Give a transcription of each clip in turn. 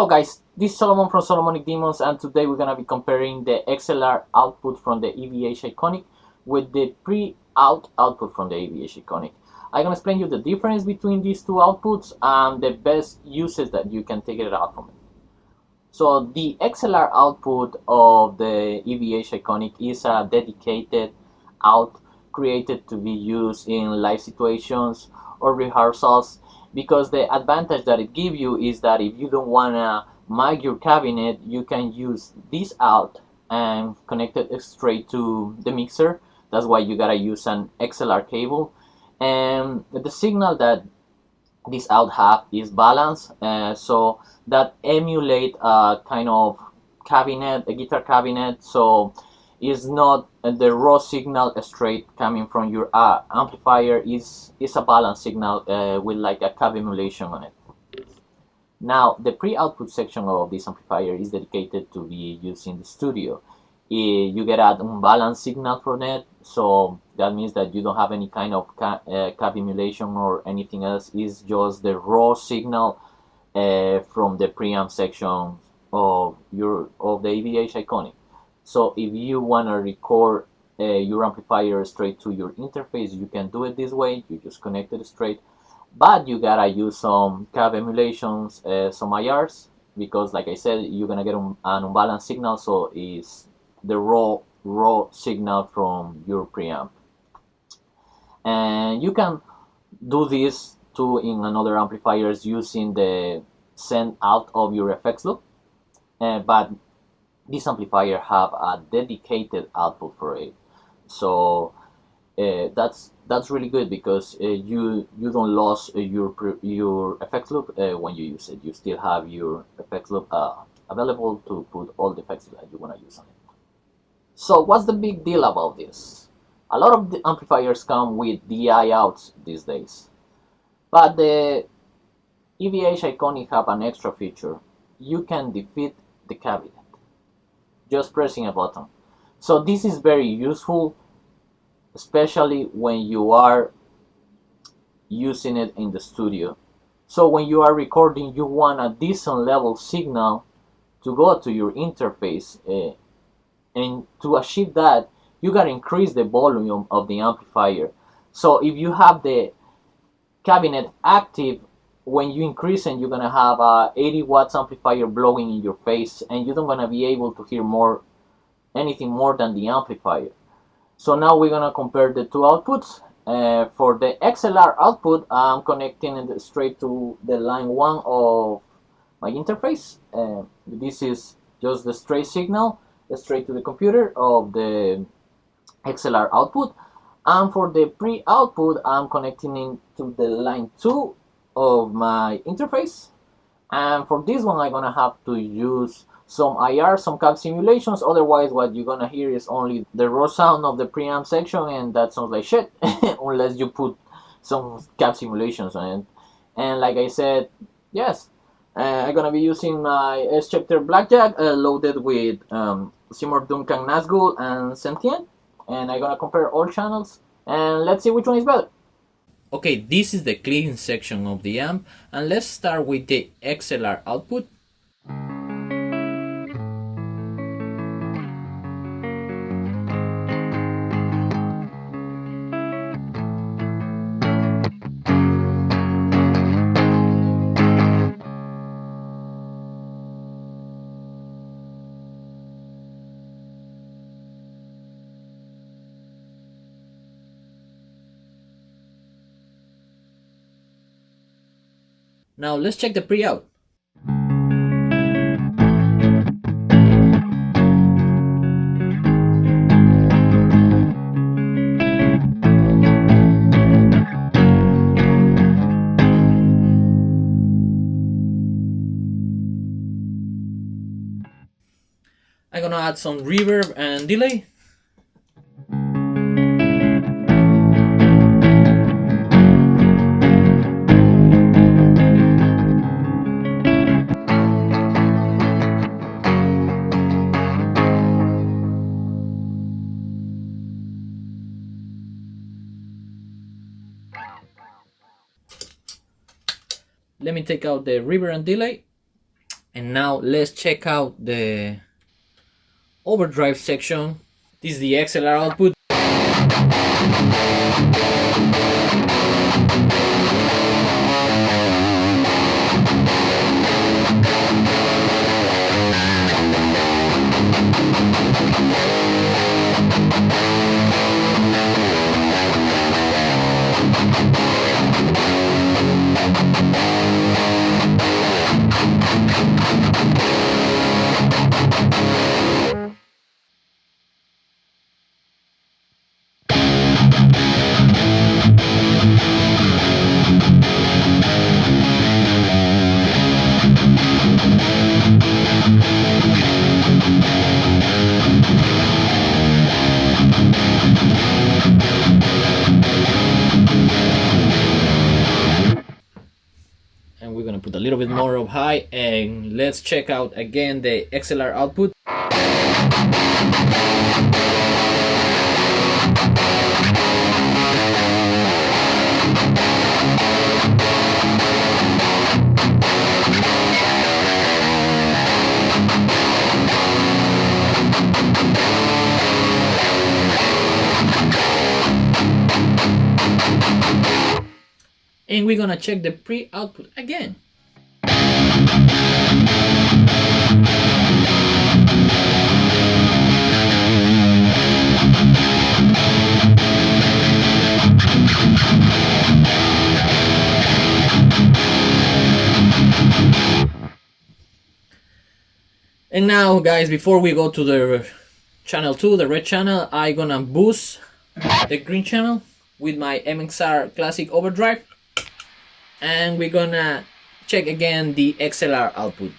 Hello guys, this is Solomon from Solomonic Demons, and today we're gonna be comparing the XLR output from the EVH ICONIC with the pre-out output from the EVH ICONIC. I'm gonna explain you the difference between these two outputs and the best uses that you can take it out from it. So the XLR output of the EVH ICONIC is a dedicated out created to be used in live situations or rehearsals, because the advantage that it gives you is that if you don't want to mic your cabinet, you can use this out and connect it straight to the mixer. That's why you gotta use an XLR cable, and the signal that this out have is balanced, so that emulate a kind of cabinet, a guitar cabinet, so it's not the raw signal straight coming from your amplifier. Is a balanced signal with like a cab emulation on it. Now the pre-output section of this amplifier is dedicated to be used in the studio. You get an unbalanced signal from it, so that means that you don't have any kind of cab emulation or anything else. It's just the raw signal from the preamp section of the EVH ICONIC. So if you want to record your amplifier straight to your interface, you can do it this way. You just connect it straight, but you gotta use some cab emulations, some IRs, because like I said, you're gonna get an unbalanced signal, so it's the raw signal from your preamp. And you can do this too in another amplifiers using the send out of your effects loop, but this amplifier have a dedicated output for it, so that's really good, because you don't lose your effects loop when you use it. You still have your effects loop available to put all the effects that you want to use on it. So what's the big deal about this? A lot of the amplifiers come with DI outs these days, but the EVH ICONIC have an extra feature. You can defeat the cabinet just pressing a button. So this is very useful, especially when you are using it in the studio. So when you are recording, you want a decent level signal to go to your interface, and to achieve that, you gotta increase the volume of the amplifier. So if you have the cabinet active, when you increase it, you're gonna have a 80 watts amplifier blowing in your face, and you're not gonna be able to hear anything more than the amplifier. So now we're gonna compare the two outputs. For the XLR output, I'm connecting it straight to the line 1 of my interface. This is just the straight signal straight to the computer of the XLR output. And for the pre-output, I'm connecting it to the line 2 of my interface, and for this one I'm gonna have to use some IR, some cab simulations. Otherwise what you're gonna hear is only the raw sound of the preamp section, and that sounds like shit unless you put some cab simulations on it. And like I said, yes, I'm gonna be using my Schecter Blackjack loaded with Seymour, Duncan, Nazgul, and Sentient, and I'm gonna compare all channels and let's see which one is better. Okay, this is the clean section of the amp, and let's start with the XLR output. Now let's check the pre-out. I'm gonna add some reverb and delay. Let me take out the reverb and delay, And now let's check out the overdrive section. This is the XLR output. And we're gonna put a little bit more of high, and let's check out again the XLR output. And we're gonna check the pre-output again. And now guys, before we go to the channel 2, the red channel, I'm gonna boost the green channel with my MXR Classic Overdrive. And we're gonna check again the XLR output.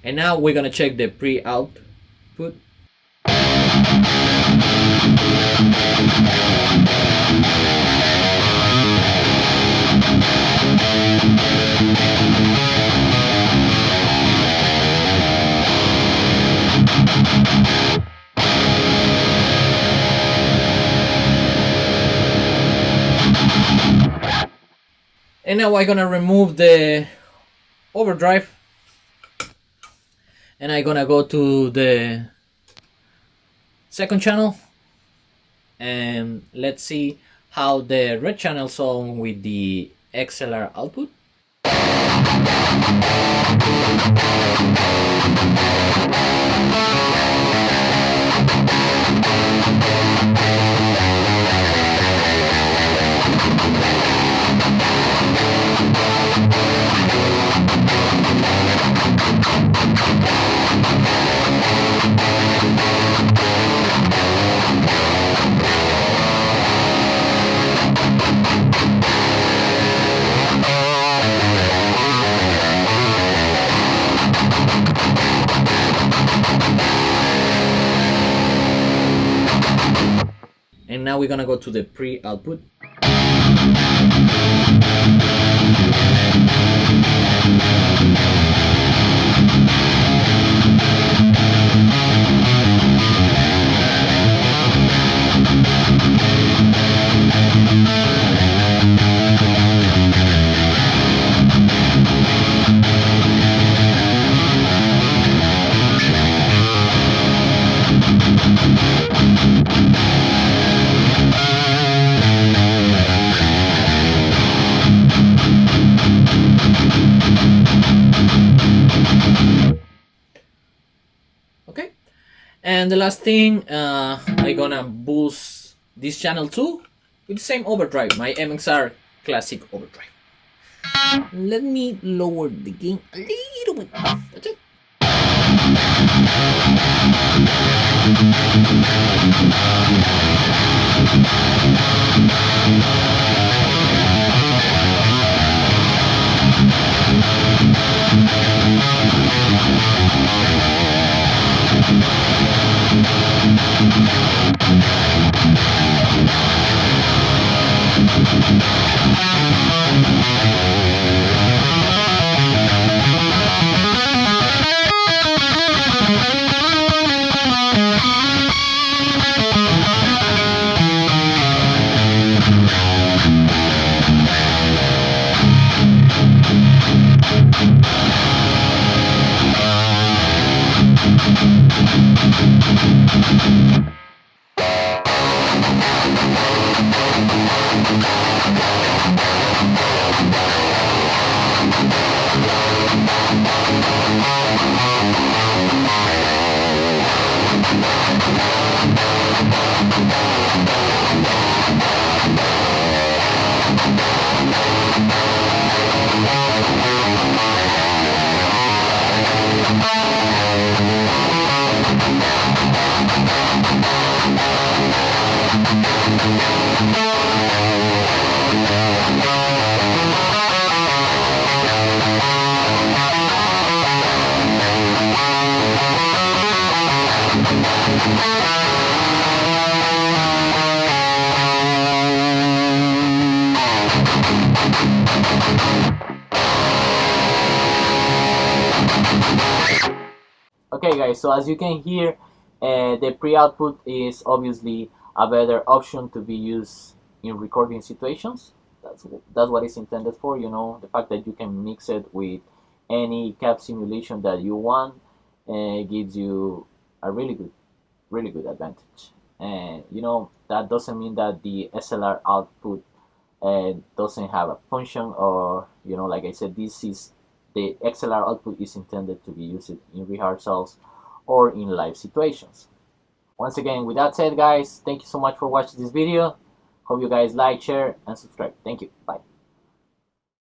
And now we're gonna check the pre-output. And now I'm gonna remove the overdrive, and I'm gonna go to the second channel, and let's see how the red channel sound with the XLR output. And now we're gonna go to the pre-output. Okay, and the last thing, I'm gonna boost this channel too with the same overdrive, my MXR Classic Overdrive. Let me lower the gain a little bit. That's it. Okay guys, so as you can hear, the pre-output is obviously a better option to be used in recording situations. That's what it's intended for, you know, the fact that you can mix it with any cap simulation that you want gives you a really good advantage. And you know, that doesn't mean that the SLR output doesn't have a function, or you know, like I said, this is the XLR output is intended to be used in rehearsals or in live situations. Once again, with that said guys, thank you so much for watching this video. Hope you guys like, share, and subscribe. Thank you. Bye.